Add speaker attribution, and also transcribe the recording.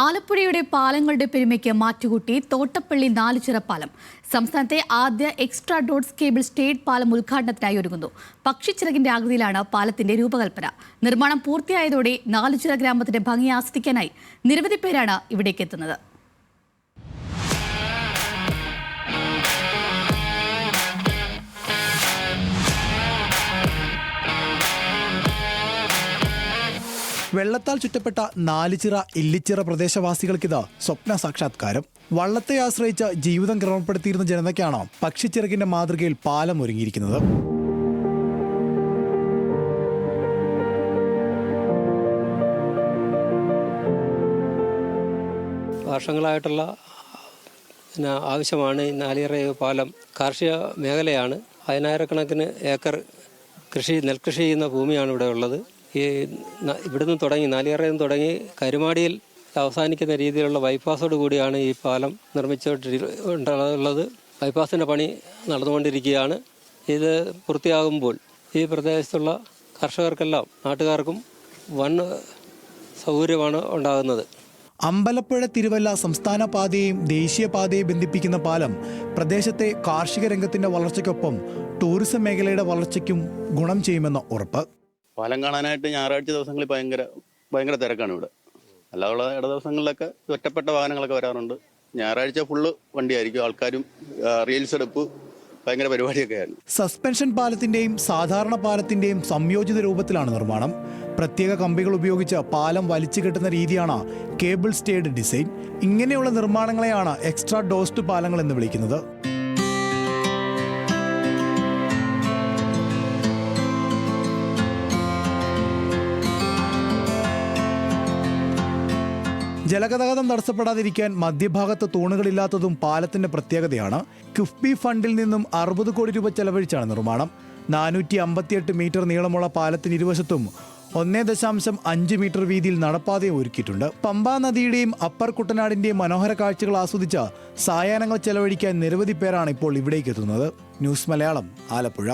Speaker 1: ആലപ്പുഴയുടെ പാലങ്ങളുടെ പെരുമയ്ക്ക് മാറ്റുകൂട്ടി തോട്ടപ്പള്ളി നാലുചിറ പാലം. സംസ്ഥാനത്തെ ആദ്യ എക്സ്ട്രാ ഡോട്ട്സ് കേബിൾ സ്റ്റേഡ് പാലം ഉദ്ഘാടനത്തിനായി ഒരുങ്ങുന്നു. പക്ഷിച്ചിറകിന്റെ ആകൃതിയിലാണ് പാലത്തിന്റെ രൂപകൽപ്പന. നിർമ്മാണം പൂർത്തിയായതോടെ നാലുചിറ ഗ്രാമത്തിന്റെ ഭംഗി ആസ്വദിക്കാനായി നിരവധി പേരാണ് ഇവിടേക്ക് എത്തുന്നത്.
Speaker 2: വെള്ളത്താൽ ചുറ്റപ്പെട്ട നാലുചിറ ഇല്ലിച്ചിറ പ്രദേശവാസികൾക്കിത് സ്വപ്ന സാക്ഷാത്കാരം. വള്ളത്തെ ആശ്രയിച്ച് ജീവിതം ക്രമപ്പെടുത്തിയിരുന്ന ജനതയ്ക്കാണ് പക്ഷിച്ചിറകിന്റെ മാതൃകയിൽ പാലം ഒരുങ്ങിയിരിക്കുന്നത്.
Speaker 3: വർഷങ്ങളായിട്ടുള്ള ആവശ്യമാണ് ഈ നാലുചിറ പാലം. കാർഷിക മേഖലയാണ്. 10,000 ഏക്കർ നെൽകൃഷി ചെയ്യുന്ന ഭൂമിയാണ് ഇവിടെ ഉള്ളത്. ഇവിടുന്ന് തുടങ്ങി നാലുചിറയിൽ നിന്ന് തുടങ്ങി കരുമാടിയിൽ അവസാനിക്കുന്ന രീതിയിലുള്ള ബൈപ്പാസോട് കൂടിയാണ് ഈ പാലം നിർമ്മിച്ചിട്ടുള്ളത്. ബൈപ്പാസിൻ്റെ പണി നടന്നുകൊണ്ടിരിക്കുകയാണ്. ഇത് പൂർത്തിയാകുമ്പോൾ ഈ പ്രദേശത്തുള്ള കർഷകർക്കെല്ലാം നാട്ടുകാർക്കും വൻ സൗകര്യമാണ് ഉണ്ടാകുന്നത്.
Speaker 2: അമ്പലപ്പുഴ തിരുവല്ല സംസ്ഥാന പാതയെയും ദേശീയപാതയെ ബന്ധിപ്പിക്കുന്ന പാലം പ്രദേശത്തെ കാർഷിക രംഗത്തിന്റെ വളർച്ചയ്ക്കൊപ്പം ടൂറിസം മേഖലയുടെ വളർച്ചയ്ക്കും ഗുണം ചെയ്യുമെന്ന് ഉറപ്പ്.
Speaker 4: പാലം കാണാനായിട്ട് ഞായറാഴ്ച ദിവസങ്ങളിൽ ഭയങ്കര തിരക്കാണ് ഇവിടെ. അല്ലാതുള്ള ഇട ദിവസങ്ങളിലൊക്കെ ഒറ്റപ്പെട്ട വാഹനങ്ങളൊക്കെ വരാറുണ്ട്. ഞായറാഴ്ച ഫുള്ള് വണ്ടിയായിരിക്കും. ആൾക്കാരും റീൽസ് എടുപ്പ് ഭയങ്കര പരിപാടിയൊക്കെ ആയിരുന്നു.
Speaker 2: സസ്പെൻഷൻ പാലത്തിന്റെയും സാധാരണ പാലത്തിന്റെയും സംയോജിത രൂപത്തിലാണ് നിർമ്മാണം. പ്രത്യേക കമ്പികൾ ഉപയോഗിച്ച് പാലം വലിച്ചു കെട്ടുന്ന രീതിയാണ് കേബിൾ സ്റ്റേഡ് ഡിസൈൻ. ഇങ്ങനെയുള്ള നിർമ്മാണങ്ങളെയാണ് എക്സ്ട്രാ ഡോസ്ഡ് പാലങ്ങൾ എന്ന് വിളിക്കുന്നത്. ജലഗതാഗതം തടസ്സപ്പെടാതിരിക്കാൻ മധ്യഭാഗത്ത് തൂണുകളില്ലാത്തതും പാലത്തിന്റെ പ്രത്യേകതയാണ്. കിഫ്ബി ഫണ്ടിൽ നിന്നും 60 കോടി രൂപ ചെലവഴിച്ചാണ് നിർമ്മാണം. 458 മീറ്റർ നീളമുള്ള പാലത്തിന് ഇരുവശത്തും 1.5 മീറ്റർ വീതിയിൽ നടപ്പാതയും ഒരുക്കിയിട്ടുണ്ട്. പമ്പാ നദിയുടെയും അപ്പർ കുട്ടനാടിന്റെയും മനോഹര കാഴ്ചകൾ ആസ്വദിച്ച സായാഹ്നങ്ങൾ ചെലവഴിക്കാൻ നിരവധി പേരാണ് ഇപ്പോൾ ഇവിടേക്ക് എത്തുന്നത്. ന്യൂസ് മലയാളം, ആലപ്പുഴ.